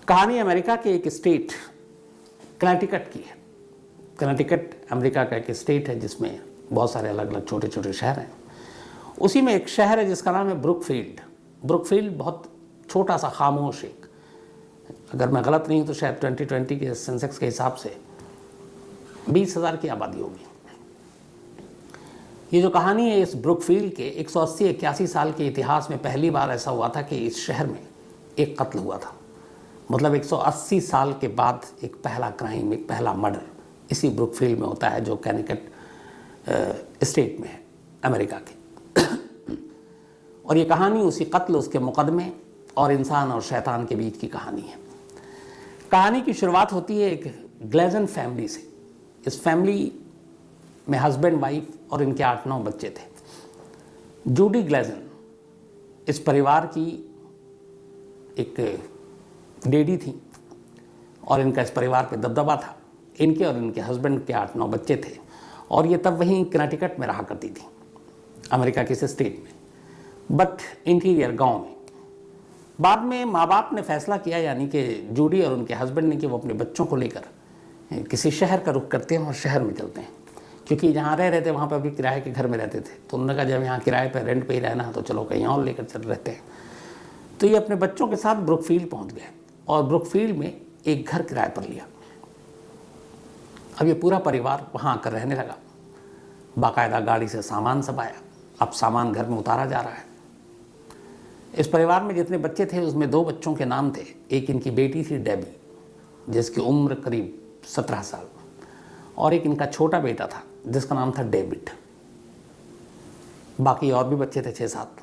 कहानी अमेरिका के एक स्टेट कनेटिकट की है। कनेटिकट अमेरिका का एक स्टेट है जिसमें बहुत सारे अलग अलग छोटे छोटे शहर हैं। उसी में एक शहर है जिसका नाम है ब्रुकफील्ड। ब्रुकफील्ड बहुत छोटा सा खामोश एक, अगर मैं गलत नहीं हूँ तो शायद 2020 के सेंसेक्स के हिसाब से 20,000 की आबादी होगी। ये जो कहानी है इस ब्रुकफील्ड के 180-81 साल के इतिहास में पहली बार ऐसा हुआ था कि इस शहर में एक कत्ल हुआ था। मतलब 180 साल के बाद एक पहला क्राइम, एक पहला मर्डर इसी ब्रुकफील्ड में होता है जो कनेटिकट स्टेट में है अमेरिका के। और ये कहानी उसी कत्ल, उसके मुकदमे और इंसान और शैतान के बीच की कहानी है। कहानी की शुरुआत होती है एक ग्लेजन फैमिली से। इस फैमिली में हस्बैंड, वाइफ और इनके 8-9 बच्चे थे। जूडी ग्लेजन इस परिवार की एक लेडी थी और इनका इस परिवार पे दबदबा था। इनके और इनके हस्बैंड के 8-9 बच्चे थे और ये तब वहीं कनेटिकट में रहा करती थी, अमेरिका के इस स्टेट में, बट इंटीरियर गांव में। बाद में माँ बाप ने फैसला किया, यानी कि जूडी और उनके हस्बैंड ने, कि वो अपने बच्चों को लेकर किसी शहर का रुख करते हैं और शहर में चलते हैं, क्योंकि जहाँ रह रहे थे वहाँ पर भी किराए के घर में रहते थे। तो उन्होंने कहा जब यहाँ किराए पर रेंट पे ही रहना तो चलो कहीं और लेकर चल रहते हैं। तो ये अपने बच्चों के साथ ब्रुकफील्ड पहुँच गए और ब्रुकफील्ड में एक घर किराए पर लिया। अब ये पूरा परिवार वहाँ आकर रहने लगा। बाकायदा गाड़ी से सामान सब आया, अब सामान घर में उतारा जा रहा है। इस परिवार में जितने बच्चे थे उसमें 2 बच्चों के नाम थे। एक इनकी बेटी थी डेबी, जिसकी उम्र करीब 17 साल, और एक इनका छोटा बेटा था जिसका नाम था डेविड। बाकी और भी बच्चे थे 6-7।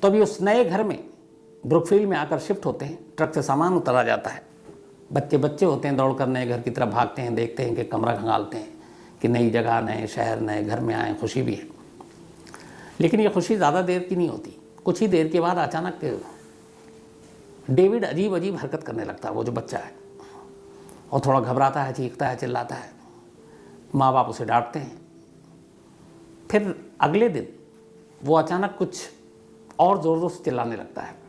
तो अभी उस नए घर में ब्रुकफील्ड में आकर शिफ्ट होते हैं। ट्रक से सामान उतारा जाता है। बच्चे बच्चे होते हैं, दौड़ कर नए घर की तरफ भागते हैं, देखते हैं कि कमरा खंगालते हैं कि नई जगह, नए शहर, नए घर में आए, खुशी भी है। लेकिन ये खुशी ज़्यादा देर की नहीं होती। कुछ ही देर के बाद अचानक डेविड अजीब अजीब हरकत करने लगता है, वो जो बच्चा है, और थोड़ा घबराता है, चीखता है, चिल्लाता है। माँ बाप उसे डांटते हैं। फिर अगले दिन वो अचानक कुछ और ज़ोर ज़ोर से चिल्लाने लगता है।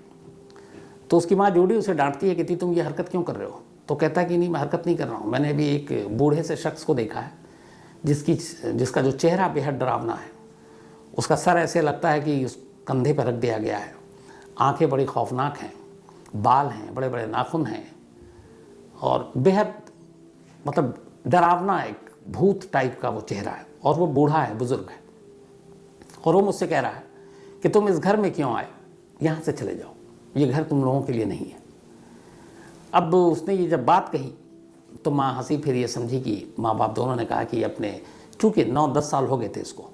तो उसकी माँ जूडी उसे डांटती है कि तुम ये हरकत क्यों कर रहे हो? तो कहता है कि नहीं, मैं हरकत नहीं कर रहा हूँ। मैंने अभी एक बूढ़े से शख्स को देखा है जिसका जो चेहरा बेहद डरावना है। उसका सर ऐसे लगता है कि उस कंधे पर रख दिया गया है। आंखें बड़ी खौफनाक हैं, बाल हैं, बड़े बड़े नाखून हैं, और बेहद मतलब डरावना एक भूत टाइप का वो चेहरा है। और वो बूढ़ा है, बुजुर्ग है, और वो मुझसे कह रहा है कि तुम इस घर में क्यों आए, यहाँ से चले जाओ, ये घर तुम लोगों के लिए नहीं है। अब उसने ये जब बात कही तो माँ हंसी, फिर ये समझी कि माँ बाप दोनों ने कहा कि अपने, चूँकि 9-10 साल हो गए थे इसको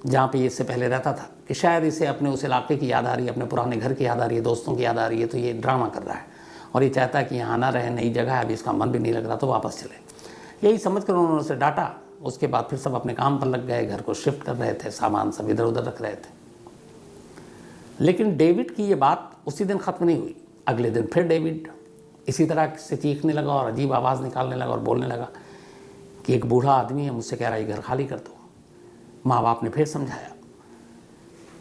जहाँ पे ये इससे पहले रहता था, कि शायद इसे अपने उस इलाके की याद आ रही है, अपने पुराने घर की याद आ रही है, दोस्तों की याद आ रही है, तो ये ड्रामा कर रहा है और ये चाहता है कि यहाँ ना रहे, नई जगह है, अभी इसका मन भी नहीं लग रहा तो वापस चले। यही समझ कर उन्होंने उसे डांटा। उसके बाद फिर सब अपने काम पर लग गए, घर को शिफ्ट कर रहे थे, सामान सब इधर उधर रख रहे थे। लेकिन डेविड की ये बात उसी दिन ख़त्म नहीं हुई। अगले दिन फिर डेविड इसी तरह से चीखने लगा और अजीब आवाज़ निकालने लगा और बोलने लगा कि एक बूढ़ा आदमी है, मुझसे कह रहा है घर खाली कर दो। माँ बाप ने फिर समझाया।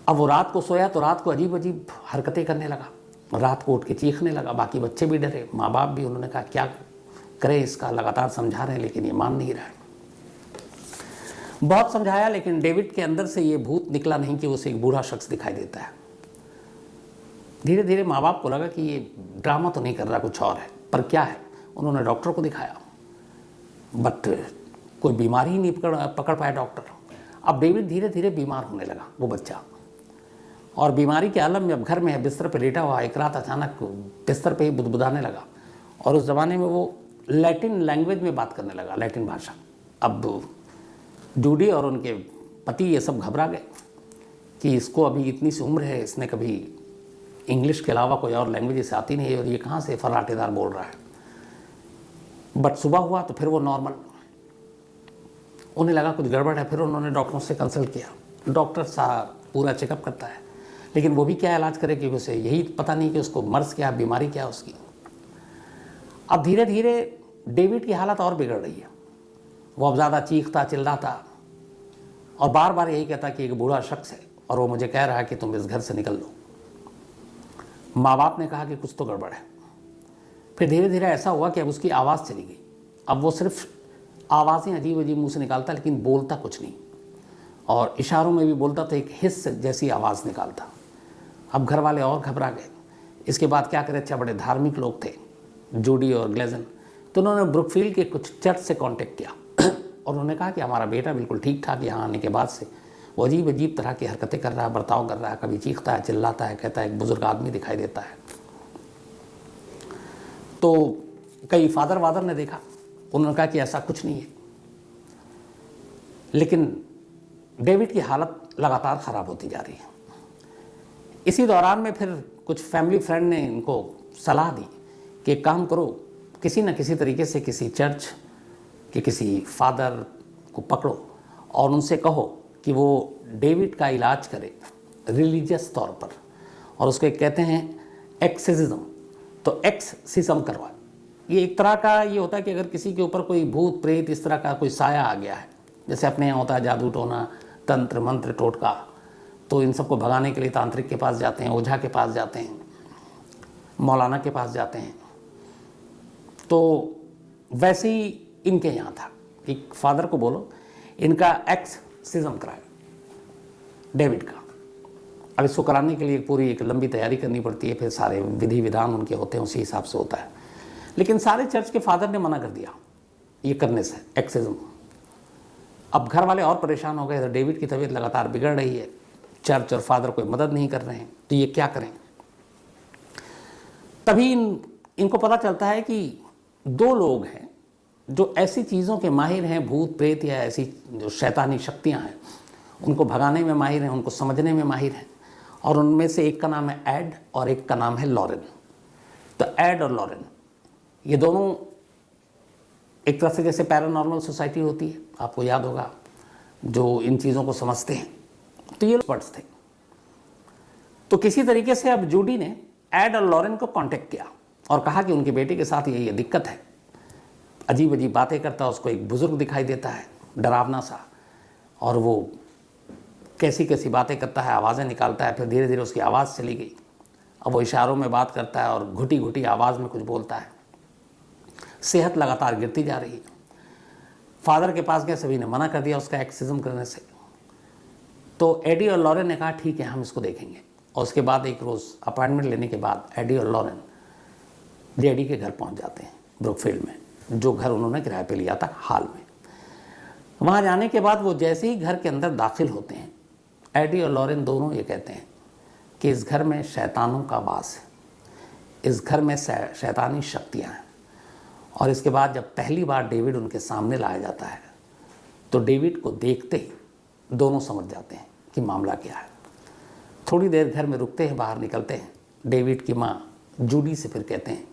अब वो रात को सोया तो रात को अजीब अजीब हरकतें करने लगा, रात को उठ के चीखने लगा। बाकी बच्चे भी डरे, माँ बाप भी। उन्होंने कहा क्या करें इसका, लगातार समझा रहे हैं लेकिन ये मान नहीं रहा है। बहुत समझाया लेकिन डेविड के अंदर से ये भूत निकला नहीं कि उसे एक बूढ़ा शख्स दिखाई देता है। धीरे धीरे माँ बाप को लगा कि ये ड्रामा तो नहीं कर रहा, कुछ और है। पर क्या है? उन्होंने डॉक्टर को दिखाया, बट कोई बीमारी ही नहीं पकड़ पाया डॉक्टर। अब डेविड धीरे धीरे बीमार होने लगा, वो बच्चा, और बीमारी के आलम में अब घर में है, बिस्तर पे लेटा हुआ। एक रात अचानक बिस्तर पे ही बुदबुदाने लगा और उस ज़माने में वो लैटिन लैंग्वेज में बात करने लगा, लैटिन भाषा। अब जूडी और उनके पति ये सब घबरा गए कि इसको अभी इतनी सी उम्र है, इसने कभी इंग्लिश के अलावा कोई और लैंग्वेज इसे आती नहीं है और ये कहाँ से फर्राटेदार बोल रहा है। बट सुबह हुआ तो फिर वो नॉर्मल, उन्हें लगा कुछ गड़बड़ है। फिर उन्होंने डॉक्टरों से कंसल्ट किया। डॉक्टर साहब पूरा चेकअप करता है लेकिन वो भी क्या इलाज करे, क्योंकि उसे यही पता नहीं कि उसको मर्ज क्या, बीमारी क्या उसकी। अब धीरे धीरे डेविड की हालत और बिगड़ रही है। वो अब ज़्यादा चीखता चिल्लाता और बार बार यही कहता कि एक बूढ़ा शख्स है और वो मुझे कह रहा है कि तुम इस घर से निकल लो। माँ बाप ने कहा कि कुछ तो गड़बड़ है। फिर धीरे धीरे ऐसा हुआ कि अब उसकी आवाज़ चली गई। अब वो सिर्फ आवाज़ें अजीब अजीब मुँह से निकालता, लेकिन बोलता कुछ नहीं, और इशारों में भी बोलता तो एक हिस्स जैसी आवाज़ निकालता। अब घर वाले और घबरा गए। इसके बाद क्या करे, अच्छा बड़े धार्मिक लोग थे जूडी और ग्लेजन, तो उन्होंने ब्रुकफील्ड के कुछ चर्च से कांटेक्ट किया और उन्होंने कहा कि हमारा बेटा बिल्कुल ठीक ठाक यहाँ आने के बाद से वो अजीब अजीब तरह की हरकतें कर रहा है, बर्ताव कर रहा है, कभी चीखता है, चिल्लाता है, कहता है एक बुजुर्ग आदमी दिखाई देता है। तो कई फादर वादर ने देखा, उन्होंने कहा कि ऐसा कुछ नहीं है, लेकिन डेविड की हालत लगातार ख़राब होती जा रही है। इसी दौरान में फिर कुछ फैमिली फ्रेंड ने इनको सलाह दी कि एक काम करो, किसी न किसी तरीके से किसी चर्च के किसी फादर को पकड़ो और उनसे कहो कि वो डेविड का इलाज करे रिलीजियस तौर पर, और उसको एक कहते हैं एक्सिज्म, तो एक्सिज्म करवाए। ये एक तरह का ये होता है कि अगर किसी के ऊपर कोई भूत प्रेत इस तरह का कोई साया आ गया है, जैसे अपने यहाँ होता है जादू टोना, तंत्र मंत्र टोटका, तो इन सबको भगाने के लिए तांत्रिक के पास जाते हैं, ओझा के पास जाते हैं, मौलाना के पास जाते हैं। तो वैसे ही इनके यहाँ था कि फादर को बोलो इनका एक्सिज्म कराए डेविड का। अब इसको कराने के लिए पूरी एक लंबी तैयारी करनी पड़ती है, फिर सारे विधि विधान उनके होते हैं, उसी हिसाब से होता है। लेकिन सारे चर्च के फादर ने मना कर दिया ये करने से, एक्सिज्म। अब घर वाले और परेशान हो गए, तो डेविड की तबीयत लगातार बिगड़ रही है, चर्च और फादर कोई मदद नहीं कर रहे हैं, तो ये क्या करें। तभी इनको पता चलता है कि दो लोग हैं जो ऐसी चीज़ों के माहिर हैं, भूत प्रेत या ऐसी जो शैतानी शक्तियां हैं उनको भगाने में माहिर हैं, उनको समझने में माहिर हैं, और उनमें से एक का नाम है एड और एक का नाम है लॉरेन। तो एड और लॉरेन ये दोनों एक तरह से जैसे पैरानॉर्मल सोसाइटी होती है, आपको याद होगा, जो इन चीज़ों को समझते हैं, तो ये एक्सपर्ट्स थे। तो किसी तरीके से अब जूडी ने एड और लॉरेन को कांटेक्ट किया और कहा कि उनके बेटे के साथ ये दिक्कत है, अजीब अजीब बातें करता है, उसको एक बुजुर्ग दिखाई देता है डरावना सा, और वो कैसी कैसी बातें करता है, आवाज़ें निकालता है। फिर धीरे धीरे उसकी आवाज़ चली गई, अब वो इशारों में बात करता है और घुटी घुटी आवाज़ में कुछ बोलता है। सेहत लगातार गिरती जा रही है। फादर के पास गए, सभी ने मना कर दिया उसका एक्सिज्म करने से। तो एडी और लॉरेन ने कहा ठीक है हम इसको देखेंगे, और उसके बाद एक रोज़ अपॉइंटमेंट लेने के बाद एडी और लॉरेन डैडी के घर पहुंच जाते हैं ब्रुकफील्ड में, जो घर उन्होंने किराए पे लिया था हाल में। वहाँ जाने के बाद वो जैसे ही घर के अंदर दाखिल होते हैं, एडी और लॉरेन दोनों ये कहते हैं कि इस घर में शैतानों का वास है, इस घर में शैतानी शक्तियाँ हैं। और इसके बाद जब पहली बार डेविड उनके सामने लाया जाता है, तो डेविड को देखते ही दोनों समझ जाते हैं कि मामला क्या है। थोड़ी देर घर में रुकते हैं, बाहर निकलते हैं। डेविड की माँ जूडी से फिर कहते हैं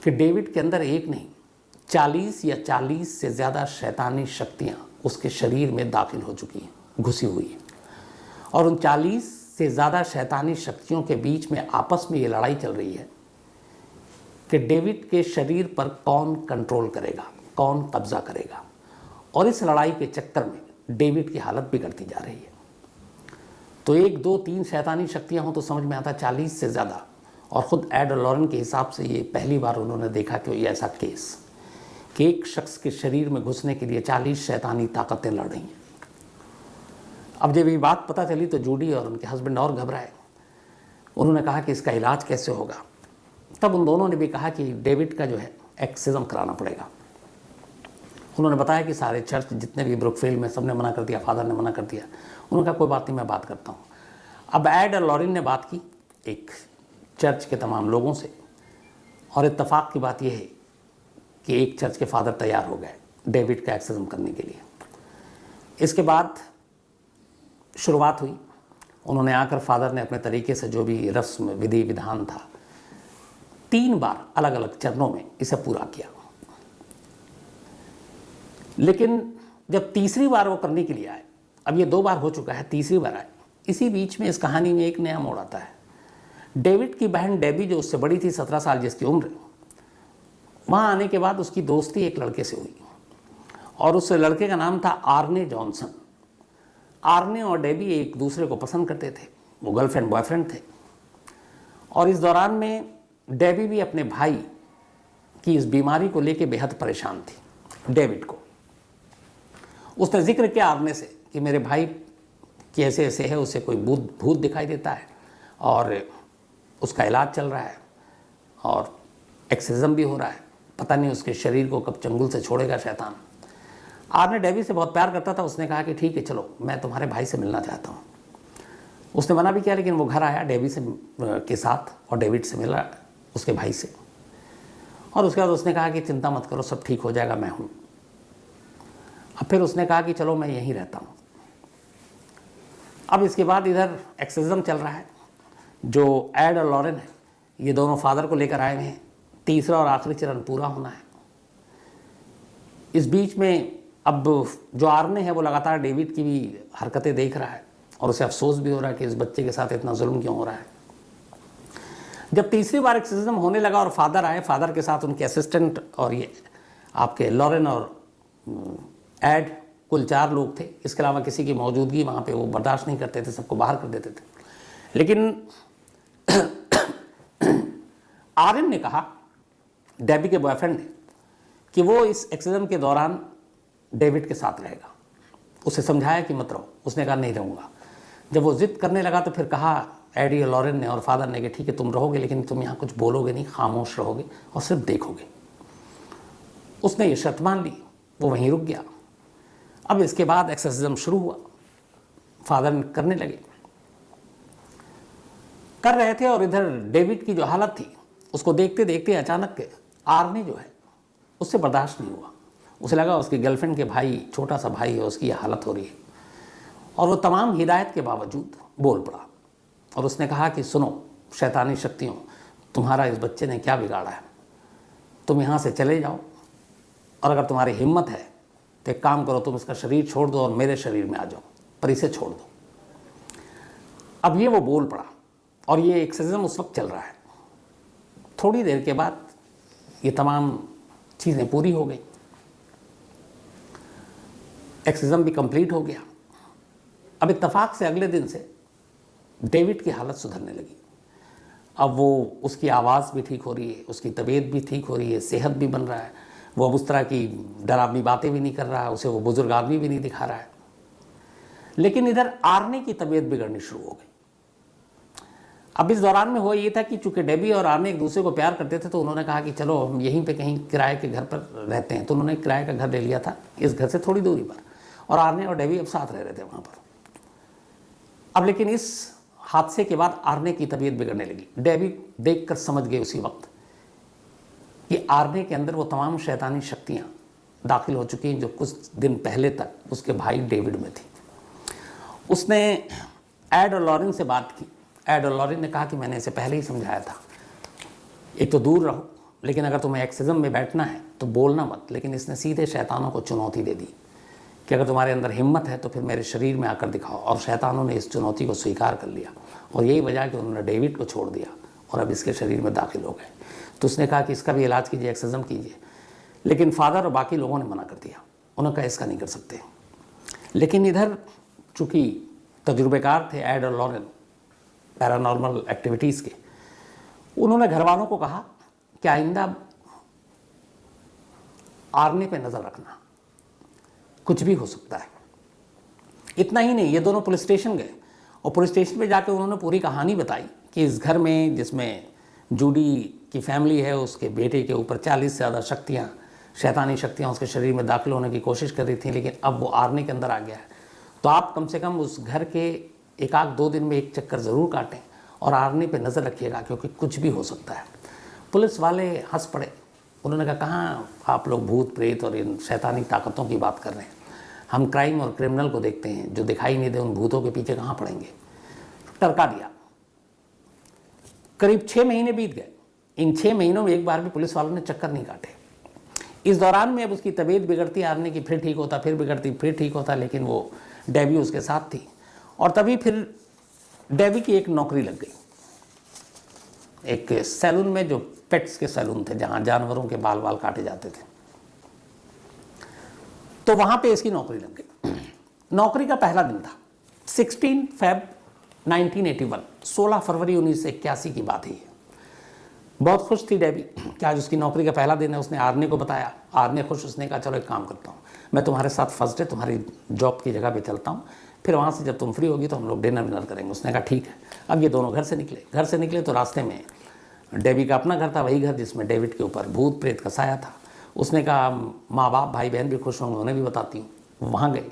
कि डेविड के अंदर एक नहीं 40 या 40 से ज़्यादा शैतानी शक्तियाँ उसके शरीर में दाखिल हो चुकी हैं, घुसी हुई हैं, और उन 40 से ज़्यादा शैतानी शक्तियों के बीच में आपस में ये लड़ाई चल रही है कि डेविड के शरीर पर कौन कंट्रोल करेगा, कौन कब्जा करेगा। और इस लड़ाई के चक्कर में डेविड की हालत बिगड़ती जा रही है। तो 1, 2, 3 शैतानी शक्तियाँ हों तो समझ में आता 40 से ज़्यादा। और ख़ुद एड और लॉरेन के हिसाब से ये पहली बार उन्होंने देखा कि ये ऐसा केस कि एक शख्स के शरीर में घुसने के लिए 40 शैतानी ताकतें लड़ रही हैं। अब जब ये बात पता चली तो जूडी और उनके हस्बैंड और घबराए। उन्होंने कहा कि इसका इलाज कैसे होगा। तब उन दोनों ने भी कहा कि डेविड का जो है एक्सिज्म कराना पड़ेगा। उन्होंने बताया कि सारे चर्च जितने भी ब्रुकफील्ड में सबने मना कर दिया, फादर ने मना कर दिया। उन्होंने कहा कोई बात नहीं, मैं बात करता हूँ। अब एड और लॉरेन ने बात की एक चर्च के तमाम लोगों से, और इत्तेफाक की बात यह है कि एक चर्च के फादर तैयार हो गए डेविड का एक्सिज्म करने के लिए। इसके बाद शुरुआत हुई। उन्होंने आकर फादर ने अपने तरीके से जो भी रस्म विधि विधान था 3 बार अलग अलग चरणों में इसे पूरा किया। लेकिन जब तीसरी बार वो करने के लिए आए, अब ये 2 बार हो चुका है, तीसरी बार आए, इसी बीच में इस कहानी में एक नया मोड़ आता है। डेविड की बहन डेबी जो उससे बड़ी थी, 17 साल जिसकी उम्र, वहाँ आने के बाद उसकी दोस्ती एक लड़के से हुई, और उस लड़के का नाम था आर्ने जॉनसन। आर्ने और डेबी एक दूसरे को पसंद करते थे, वो गर्लफ्रेंड बॉयफ्रेंड थे। और इस दौरान में डेबी भी अपने भाई की इस बीमारी को लेकर बेहद परेशान थी। डेविड को उसने जिक्र किया आर्ने से कि मेरे भाई की ऐसे ऐसे है, उसे कोई भूत दिखाई देता है और उसका इलाज चल रहा है और एक्सोर्सिज्म भी हो रहा है, पता नहीं उसके शरीर को कब चंगुल से छोड़ेगा शैतान। आर्ने डेबी से बहुत प्यार करता था। उसने कहा कि ठीक है चलो, मैं तुम्हारे भाई से मिलना चाहता हूँ। उसने मना भी किया, लेकिन वो घर आया डेबी से के साथ और डेविड से मिला, उसके भाई से। और उसके बाद उसने कहा कि चिंता मत करो, सब ठीक हो जाएगा, मैं हूँ। अब फिर उसने कहा कि चलो मैं यहीं रहता हूँ। अब इसके बाद इधर एक्सोर्सिज्म चल रहा है। जो एड और लॉरेन है, ये दोनों फादर को लेकर आए हुए हैं। तीसरा और आखिरी चरण पूरा होना है। इस बीच में अब जो आर्ने है वो लगातार डेविड की भी हरकतें देख रहा है और उसे अफसोस भी हो रहा है कि इस बच्चे के साथ इतना जुल्म क्यों हो रहा है। जब तीसरी बार एक्सोर्सिज्म होने लगा और फादर आए, फादर के साथ उनके असिस्टेंट और ये आपके लॉरेन और एड, कुल 4 लोग थे। इसके अलावा किसी की मौजूदगी वहाँ पे वो बर्दाश्त नहीं करते थे, सबको बाहर कर देते थे। लेकिन आर्यन ने कहा, डेबी के बॉयफ्रेंड ने, कि वो इस एक्सोर्सिज्म के दौरान डेविड के साथ रहेगा। उसे समझाया कि मत रहो। उसने कहा नहीं रहूँगा। जब वो जिद करने लगा तो फिर कहा एडी और लॉरेन ने और फादर ने कि ठीक है तुम रहोगे, लेकिन तुम यहाँ कुछ बोलोगे नहीं, खामोश रहोगे और सिर्फ देखोगे। उसने ये शर्त मान ली, वो वहीं रुक गया। अब इसके बाद एक्सोर्सिज्म शुरू हुआ। फादर करने लगे, कर रहे थे और इधर डेविड की जो हालत थी उसको देखते देखते अचानक आर्ने जो है उससे बर्दाश्त नहीं हुआ। उसे लगा उसकी गर्लफ्रेंड के भाई, छोटा सा भाई है, उसकी यह हालत हो रही है। और वो तमाम हिदायत के बावजूद बोल पड़ा और उसने कहा कि सुनो शैतानी शक्तियों, तुम्हारा इस बच्चे ने क्या बिगाड़ा है, तुम यहाँ से चले जाओ और अगर तुम्हारी हिम्मत है तो एक काम करो, तुम इसका शरीर छोड़ दो और मेरे शरीर में आ जाओ, पर इसे छोड़ दो। अब ये वो बोल पड़ा और ये एक्सोर्सिज्म उस वक्त चल रहा है। थोड़ी देर के बाद ये तमाम चीज़ें पूरी हो गई, एक्सोर्सिज्म भी कंप्लीट हो गया। अब इत्तेफाक से अगले दिन से डेविड की हालत सुधरने लगी। अब वो, उसकी आवाज़ भी ठीक हो रही है, उसकी तबीयत भी ठीक हो रही है, सेहत भी बन रहा है। वो अब उस तरह की डरावनी बातें भी नहीं कर रहा है, उसे वो बुजुर्ग आदमी भी नहीं दिखा रहा है। लेकिन इधर आर्ने की तबीयत बिगड़नी शुरू हो गई। अब इस दौरान में हुआ ये था कि चूंकि डेबी और आर्ने एक दूसरे को प्यार करते थे तो उन्होंने कहा कि चलो हम यहीं पे कहीं किराए के घर पर रहते हैं। तो उन्होंने किराए का घर ले लिया था इस घर से थोड़ी दूरी पर, और आर्ने और डेबी अब साथ रह रहे थे वहाँ पर। अब लेकिन इस हादसे के बाद आर्ने की तबीयत बिगड़ने लगी। डेबी देखकर समझ गई उसी वक्त कि आर्ने के अंदर वो तमाम शैतानी शक्तियाँ दाखिल हो चुकी हैं जो कुछ दिन पहले तक उसके भाई डेविड में थी। उसने एड और लॉरेन से बात की। एड और लॉरेन ने कहा कि मैंने इसे पहले ही समझाया था, एक तो दूर रहो, लेकिन अगर तुम्हें एक्सोर्सिज्म में बैठना है तो बोलना मत। लेकिन इसने सीधे शैतानों को चुनौती दे दी कि अगर तुम्हारे अंदर हिम्मत है तो फिर मेरे शरीर में आकर दिखाओ। और शैतानों ने इस चुनौती को स्वीकार कर लिया और यही वजह है कि उन्होंने डेविड को छोड़ दिया और अब इसके शरीर में दाखिल हो गए। तो उसने कहा कि इसका भी इलाज कीजिए, एक्सोर्सिज्म कीजिए। लेकिन फादर और बाकी लोगों ने मना कर दिया, उन्होंने कहा इसका नहीं कर सकते। लेकिन इधर चूँकि तजुर्बेकार थे एड और लॉरेन पैरानॉर्मल एक्टिविटीज़ के, उन्होंने घर वालों को कहा कि आइंदा आर्ने पे नज़र रखना, कुछ भी हो सकता है। इतना ही नहीं, ये दोनों पुलिस स्टेशन गए और पुलिस स्टेशन पे जाकर उन्होंने पूरी कहानी बताई कि इस घर में जिसमें जूडी की फैमिली है, उसके बेटे के ऊपर 40 से ज़्यादा शक्तियाँ, शैतानी शक्तियाँ उसके शरीर में दाखिल होने की कोशिश कर रही थी, लेकिन अब वो आर्ने के अंदर आ गया है। तो आप कम से कम उस घर के 1-2 दिन में एक चक्कर ज़रूर काटें और आर्ने पे नज़र रखिएगा, क्योंकि कुछ भी हो सकता है। पुलिस वाले हंस पड़े। उन्होंने कहा कहाँ आप लोग भूत प्रेत और इन शैतानी ताकतों की बात कर रहे हैं, हम क्राइम और क्रिमिनल को देखते हैं, जो दिखाई नहीं दे उन भूतों के पीछे कहाँ पड़ेंगे। टरका दिया। करीब 6 महीने बीत गए। इन 6 महीनों में एक बार भी पुलिस वालों ने चक्कर नहीं काटे। इस दौरान में अब उसकी तबीयत बिगड़ती, आर्ने की फिर ठीक होता, फिर बिगड़ती, फिर ठीक होता, लेकिन वो डेबी उसके साथ थी। और तभी फिर डेबी की एक नौकरी लग गई, एक सैलून में, जो पेट्स के सैलून थे जहाँ जानवरों के बाल बाल काटे जाते थे। तो वहाँ पे इसकी नौकरी लग गई। नौकरी का पहला दिन था 16 फ़रवरी 1981, 16 फरवरी 1981 की बात है। बहुत खुश थी डेबी कि आज उसकी नौकरी का पहला दिन है। उसने आर्ने को बताया, आर्ने खुश, उसने कहा चलो एक काम करता हूँ, मैं तुम्हारे साथ फर्स्ट डे तुम्हारी जॉब की जगह पे चलता हूँ, फिर वहाँ से जब तुम फ्री होगी तो हम लोग डिनर विनर करेंगे। उसने कहा ठीक है। अब ये दोनों घर से निकले तो रास्ते में डेबी का अपना घर था, वही घर जिसमें डेविड के ऊपर भूत प्रेत का साया था। उसने कहा माँ बाप भाई बहन भी खुश होंगे, उन्हें भी बताती हूँ। वहाँ गई,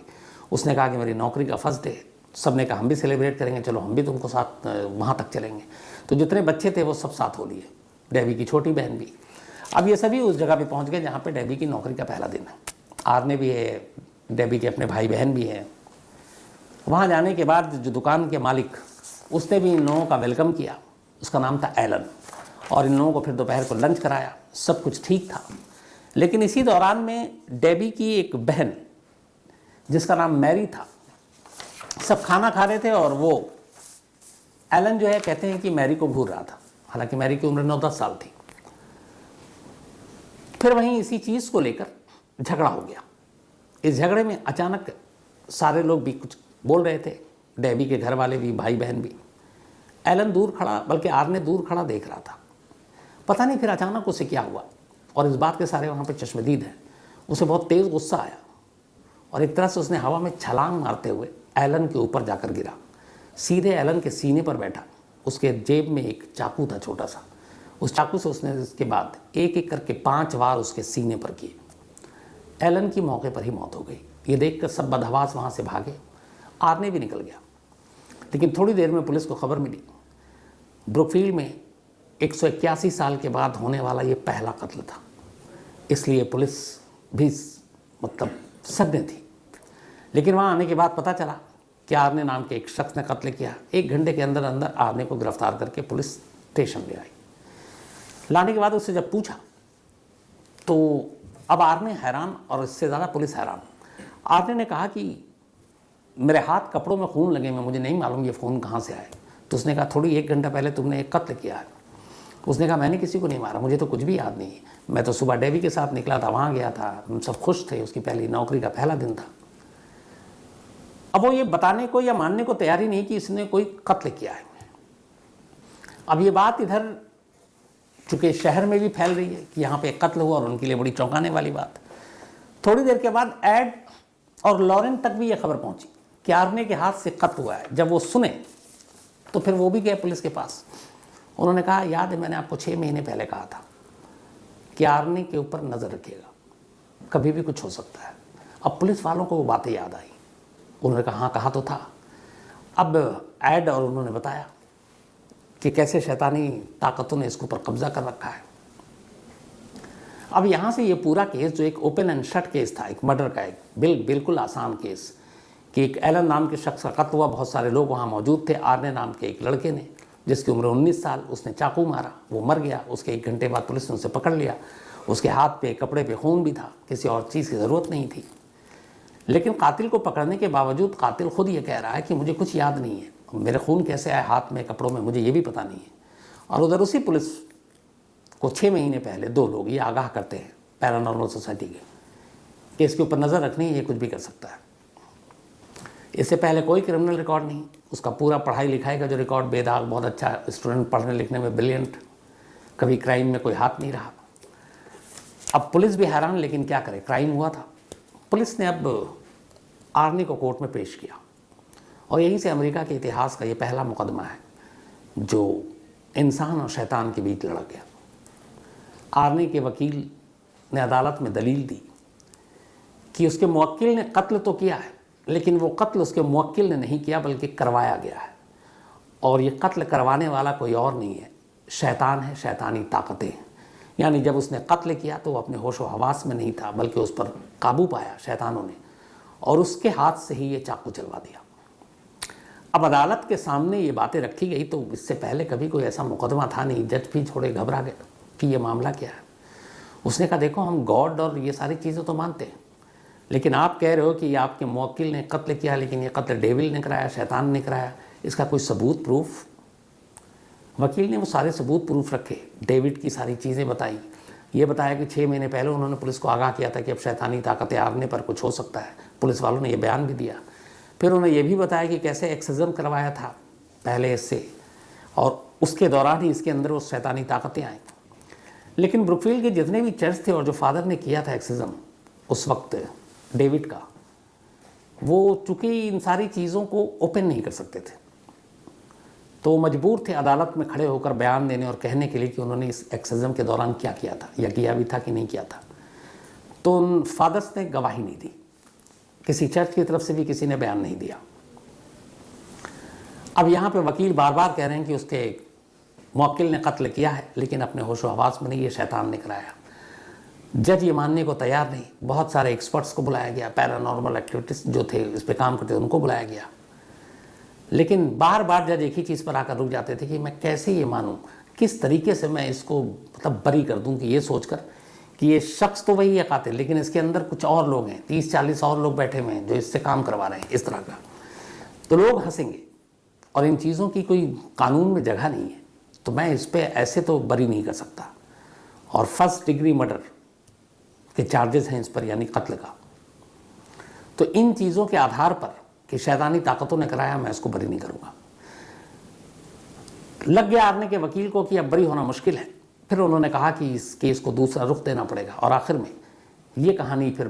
उसने कहा कि मेरी नौकरी का फर्स्ट डे। सब ने कहा हम भी सेलिब्रेट करेंगे, चलो हम भी तुमको साथ वहाँ तक चलेंगे। तो जितने बच्चे थे वो सब साथ हो लिए, डेबी की छोटी बहन भी। अब ये सभी उस जगह पे पहुँच गए जहाँ पे डेबी की नौकरी का पहला दिन है। आर्ने भी है, डेबी के अपने भाई बहन भी हैं। वहाँ जाने के बाद जो दुकान के मालिक, उसने भी इन लोगों का वेलकम किया। उसका नाम था एलन, और इन लोगों को फिर दोपहर को लंच कराया। सब कुछ ठीक था, लेकिन इसी दौरान में डेबी की एक बहन जिसका नाम मैरी था, सब खाना खा रहे थे और वो एलन जो है कहते हैं कि मैरी को घूर रहा था, हालांकि मैरी की उम्र 9-10 साल थी। फिर वहीं इसी चीज़ को लेकर झगड़ा हो गया। इस झगड़े में अचानक सारे लोग भी कुछ बोल रहे थे, डेबी के घर वाले भी, भाई बहन भी। एलन दूर खड़ा, बल्कि आर्ने दूर खड़ा देख रहा था। पता नहीं फिर अचानक उसे क्या हुआ, और इस बात के सारे वहाँ पे चश्मदीद हैं। उसे बहुत तेज़ गुस्सा आया और एक तरह से उसने हवा में छलांग मारते हुए एलन के ऊपर जाकर गिरा, सीधे एलन के सीने पर बैठा। उसके जेब में एक चाकू था छोटा सा, उस चाकू से उसने इसके बाद एक एक करके 5 वार उसके सीने पर किए। एलन की मौके पर ही मौत हो गई। ये देखकर सब बदहवास वहाँ से भागे, आर्ने भी निकल गया। लेकिन थोड़ी देर में पुलिस को खबर मिली, ब्रुकफील्ड में 181 साल के बाद होने वाला ये पहला कत्ल था। इसलिए पुलिस भी मतलब सन्न थी। लेकिन वहाँ आने के बाद पता चला कि आर्ने नाम के एक शख्स ने कत्ल किया। 1 घंटे के अंदर अंदर आर्ने को गिरफ्तार करके पुलिस स्टेशन ले आई। लाने के बाद उससे जब पूछा तो अब आर्ने हैरान, और इससे ज़्यादा पुलिस हैरान। आर्ने ने कहा कि मेरे हाथ कपड़ों में खून लगे, मैं मुझे नहीं मालूम ये फ़ोन कहाँ से आए। तो उसने कहा थोड़ी 1 घंटा पहले तुमने एक कत्ल किया है। उसने कहा मैंने किसी को नहीं मारा, मुझे तो कुछ भी याद नहीं है। मैं तो सुबह डेबी के साथ निकला था, वहाँ गया था, हम सब खुश थे, उसकी पहली नौकरी का पहला दिन था। अब वो ये बताने को या मानने को तैयार ही नहीं कि इसने कोई कत्ल किया है। अब ये बात इधर चूँकि शहर में भी फैल रही है कि यहाँ पे एक कत्ल हुआ, और उनके लिए बड़ी चौंकाने वाली बात। थोड़ी देर के बाद एड और लॉरेन तक भी ये खबर पहुँची कि आर्ने के हाथ से कत्ल हुआ है। जब वो सुने तो फिर वो भी गए पुलिस के पास। उन्होंने कहा याद है मैंने आपको 6 महीने पहले कहा था कि आर्ने के ऊपर नज़र रखिएगा, कभी भी कुछ हो सकता है। अब पुलिस वालों को वो बातें याद आई। उन्होंने कहा हाँ कहा तो था। अब एड और उन्होंने बताया कि कैसे शैतानी ताकतों ने इसके ऊपर कब्जा कर रखा है। अब यहाँ से ये पूरा केस जो एक ओपन एंड शट केस था, एक मर्डर का, एक बिल्कुल आसान केस कि एक एलन नाम के शख्स का कत्ल हुआ, बहुत सारे लोग वहाँ मौजूद थे। आर्ने नाम के एक लड़के ने, जिसकी उम्र 19 साल, उसने चाकू मारा, वो मर गया। उसके 1 घंटे बाद पुलिस ने उसे पकड़ लिया। उसके हाथ पे, कपड़े पे खून भी था, किसी और चीज़ की ज़रूरत नहीं थी। लेकिन कातिल को पकड़ने के बावजूद कातिल खुद ये कह रहा है कि मुझे कुछ याद नहीं है, मेरे खून कैसे आए हाथ में, कपड़ों में, मुझे ये भी पता नहीं है। और उधर उसी पुलिस को 6 महीने पहले 2 लोग ये आगाह करते हैं पैरानॉर्मल सोसाइटी के कि इसके ऊपर नज़र रखनी है, ये कुछ भी कर सकता है। इससे पहले कोई क्रिमिनल रिकॉर्ड नहीं, उसका पूरा पढ़ाई लिखाई का जो रिकॉर्ड बेदाग, बहुत अच्छा स्टूडेंट, पढ़ने लिखने में ब्रिलियंट, कभी क्राइम में कोई हाथ नहीं रहा। अब पुलिस भी हैरान, लेकिन क्या करे, क्राइम हुआ था। पुलिस ने अब आर्ने को कोर्ट में पेश किया, और यहीं से अमेरिका के इतिहास का ये पहला मुकदमा है जो इंसान और शैतान के बीच लड़ा गया। आर्ने के वकील ने अदालत में दलील दी कि उसके मुवक्किल ने कत्ल तो किया है, लेकिन वो कत्ल उसके मुवक्किल ने नहीं किया बल्कि करवाया गया है, और ये कत्ल करवाने वाला कोई और नहीं है, शैतान है, शैतानी ताकतें हैं। यानी जब उसने कत्ल किया तो वो अपने होश व हवास में नहीं था, बल्कि उस पर काबू पाया शैतानों ने, और उसके हाथ से ही ये चाकू चलवा दिया। अब अदालत के सामने ये बातें रखी गई, तो इससे पहले कभी कोई ऐसा मुकदमा था नहीं। जज भी थोड़े घबरा गए कि ये मामला क्या है। उसने कहा देखो हम गॉड और ये सारी चीज़ें तो मानते हैं, लेकिन आप कह रहे हो कि आपके मुवक्किल ने कत्ल किया, लेकिन ये कत्ल डेविल ने कराया, शैतान ने कराया, इसका कोई सबूत, प्रूफ? वकील ने वो सारे सबूत प्रूफ रखे, डेविड की सारी चीज़ें बताई। ये बताया कि 6 महीने पहले उन्होंने पुलिस को आगाह किया था कि अब शैतानी ताकतें आर्ने पर कुछ हो सकता है। पुलिस वालों ने ये बयान भी दिया। फिर उन्होंने ये भी बताया कि कैसे एक्सर्सिज्म करवाया था पहले इससे, और उसके दौरान ही इसके अंदर वो शैतानी ताकतें आई। लेकिन ब्रुकफील्ड के जितने भी चर्च थे और जो फादर ने किया था एक्सिज्म उस वक्त डेविड का, वो चूँकि इन सारी चीज़ों को ओपन नहीं कर सकते थे, तो मजबूर थे अदालत में खड़े होकर बयान देने और कहने के लिए कि उन्होंने इस एक्सिज्म के दौरान क्या किया था, या किया भी था कि नहीं किया था। तो उन फादर्स ने गवाही नहीं दी, किसी चर्च की तरफ से भी किसी ने बयान नहीं दिया। अब यहाँ पे वकील बार बार कह रहे हैं कि उसके मुवक्किल ने कत्ल किया है, लेकिन अपने होशो हवास में नहीं, ये शैतान ने कराया। जज ये मानने को तैयार नहीं। बहुत सारे एक्सपर्ट्स को बुलाया गया, पैरानॉर्मल एक्टिविटीज जो थे इस पे काम करते उनको बुलाया गया, लेकिन बार बार जज एक ही चीज़ पर आकर रुक जाते थे कि मैं कैसे ये मानूं, किस तरीके से मैं इसको मतलब बरी कर दूं, कि ये सोचकर कि ये शख्स तो वही है कातिल, लेकिन इसके अंदर कुछ और लोग हैं, 30-40 और लोग बैठे हुए हैं जो इससे काम करवा रहे हैं इस तरह का। तो लोग हंसेंगे और इन चीज़ों की कोई कानून में जगह नहीं है, तो मैं इस पर ऐसे तो बरी नहीं कर सकता। और फर्स्ट डिग्री मर्डर के चार्जेस हैं इस पर, यानी कत्ल का। तो इन चीज़ों के आधार पर कि शैतानी ताकतों ने कराया, मैं इसको बरी नहीं करूँगा। लग गया आर्ने के वकील को कि अब बरी होना मुश्किल है। फिर उन्होंने कहा कि इस केस को दूसरा रुख देना पड़ेगा, और आखिर में ये कहानी फिर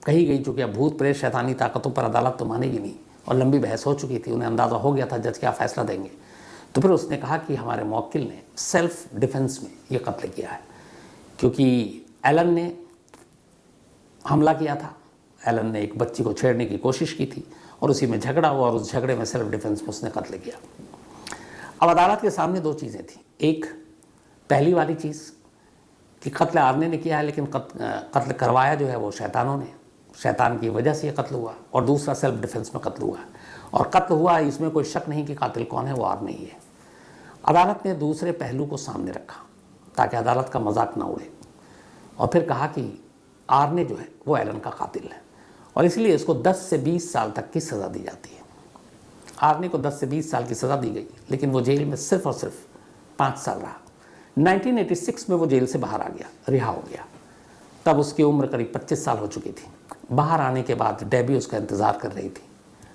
कही गई, चूँकि अब भूत प्रेत शैतानी ताकतों पर अदालत तो मानेगी नहीं, और लंबी बहस हो चुकी थी, उन्हें अंदाज़ा हो गया था जज क्या फ़ैसला देंगे। तो फिर उसने कहा कि हमारे मुवक्किल ने सेल्फ डिफेंस में ये कत्ल किया है, क्योंकि एलन ने हमला किया था। एलन ने एक बच्ची को छेड़ने की कोशिश की थी और उसी में झगड़ा हुआ, और उस झगड़े में सेल्फ डिफेंस में उसने कत्ल किया। अब अदालत के सामने दो चीज़ें थी। एक, पहली वाली चीज़ कि कत्ल आर्ने ने किया है, लेकिन कत्ल करवाया जो है वो शैतानों ने, शैतान की वजह से ये कत्ल हुआ। और दूसरा, सेल्फ डिफेंस में कत्ल हुआ, और कत्ल हुआ इसमें कोई शक नहीं कि कातिल कौन है, वो आर्ने ही है। अदालत ने दूसरे पहलू को सामने रखा ताकि अदालत का मजाक ना उड़े, और फिर कहा कि आर्ने जो है वो एलन का कातिल है, और इसलिए इसको 10 से 20 साल तक की सज़ा दी जाती है। आर्ने को 10 से 20 साल की सज़ा दी गई, लेकिन वो जेल में सिर्फ और सिर्फ 5 साल रहा। 1986 में वो जेल से बाहर आ गया, रिहा हो गया। तब उसकी उम्र करीब 25 साल हो चुकी थी। बाहर आने के बाद डेबी उसका इंतज़ार कर रही थी।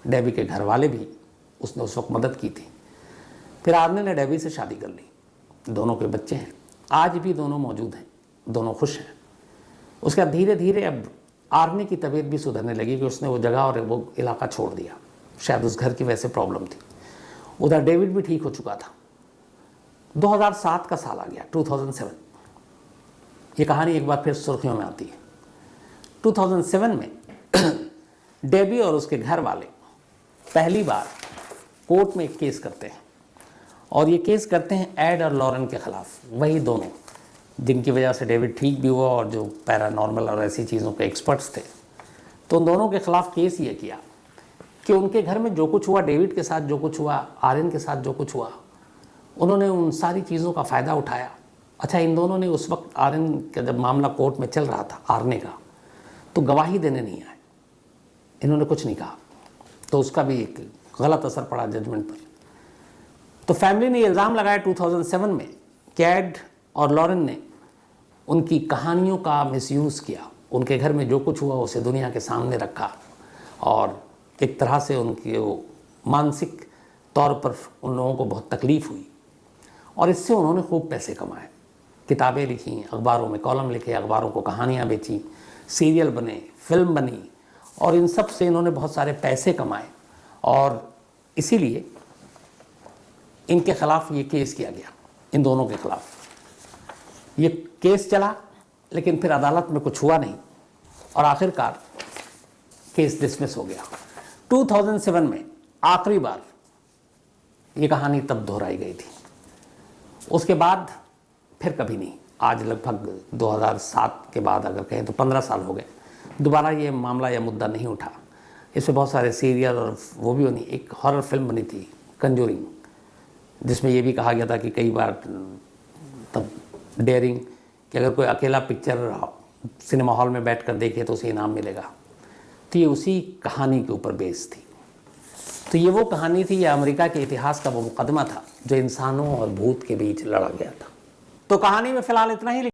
डेबी के घर वाले भी उसने उस वक्त मदद की थी। फिर आर्ने ने डेबी से शादी कर ली। दोनों के बच्चे हैं, आज भी दोनों मौजूद हैं, दोनों खुश हैं। उसके बाद धीरे धीरे अब आर्ने की तबीयत भी सुधरने लगी कि उसने वो जगह और वो इलाका छोड़ दिया। शायद उस घर की वैसे प्रॉब्लम थी। उधर डेविड भी ठीक हो चुका था। 2007 का साल आ गया, 2007। ये कहानी एक बार फिर सुर्खियों में आती है। 2007 में डेबी और उसके घर वाले पहली बार कोर्ट में एक केस करते हैं, और ये केस करते हैं एड और लॉरेन के ख़िलाफ़। वही दोनों जिनकी वजह से डेविड ठीक भी हुआ, और जो पैरानॉर्मल और ऐसी चीज़ों के एक्सपर्ट्स थे। तो उन दोनों के ख़िलाफ़ केस ये किया कि उनके घर में जो कुछ हुआ, डेविड के साथ जो कुछ हुआ, आर्यन के साथ जो कुछ हुआ, उन्होंने उन सारी चीज़ों का फ़ायदा उठाया। अच्छा, इन दोनों ने उस वक्त आर्यन का जब मामला कोर्ट में चल रहा था आर्ने का, तो गवाही देने नहीं आए, इन्होंने कुछ नहीं कहा, तो उसका भी एक गलत असर पड़ा जजमेंट पर। तो फैमिली ने इल्ज़ाम लगाया 2007 में कि एड और लॉरेन ने उनकी कहानियों का मिसयूज़ किया। उनके घर में जो कुछ हुआ उसे दुनिया के सामने रखा, और एक तरह से उनकी मानसिक तौर पर उन लोगों को बहुत तकलीफ़ हुई, और इससे उन्होंने खूब पैसे कमाए। किताबें लिखी, अखबारों में कॉलम लिखे, अखबारों को कहानियाँ बेची, सीरियल बने, फिल्म बनी, और इन सब से इन्होंने बहुत सारे पैसे कमाए। और इसीलिए इनके ख़िलाफ़ ये केस किया गया, इन दोनों के ख़िलाफ़ ये केस चला, लेकिन फिर अदालत में कुछ हुआ नहीं, और आखिरकार केस डिसमिस हो गया। 2007 में आखिरी बार ये कहानी तब दोहराई गई थी। उसके बाद फिर कभी नहीं। आज लगभग 2007 के बाद अगर कहें तो 15 साल हो गए, दोबारा ये मामला या मुद्दा नहीं उठा। इस पर बहुत सारे सीरियल और वो भी बनी। एक हॉरर फिल्म बनी थी कंजूरिंग, जिसमें ये भी कहा गया था कि कई बार तब डेयरिंग कि अगर कोई अकेला पिक्चर सिनेमा हॉल में बैठकर देखे तो उसे इनाम मिलेगा। तो ये उसी कहानी के ऊपर बेस थी। तो ये वो कहानी थी, ये अमेरिका के इतिहास का वो मुकदमा था जो इंसानों और भूत के बीच लड़ा गया था। तो कहानी में फ़िलहाल इतना ही।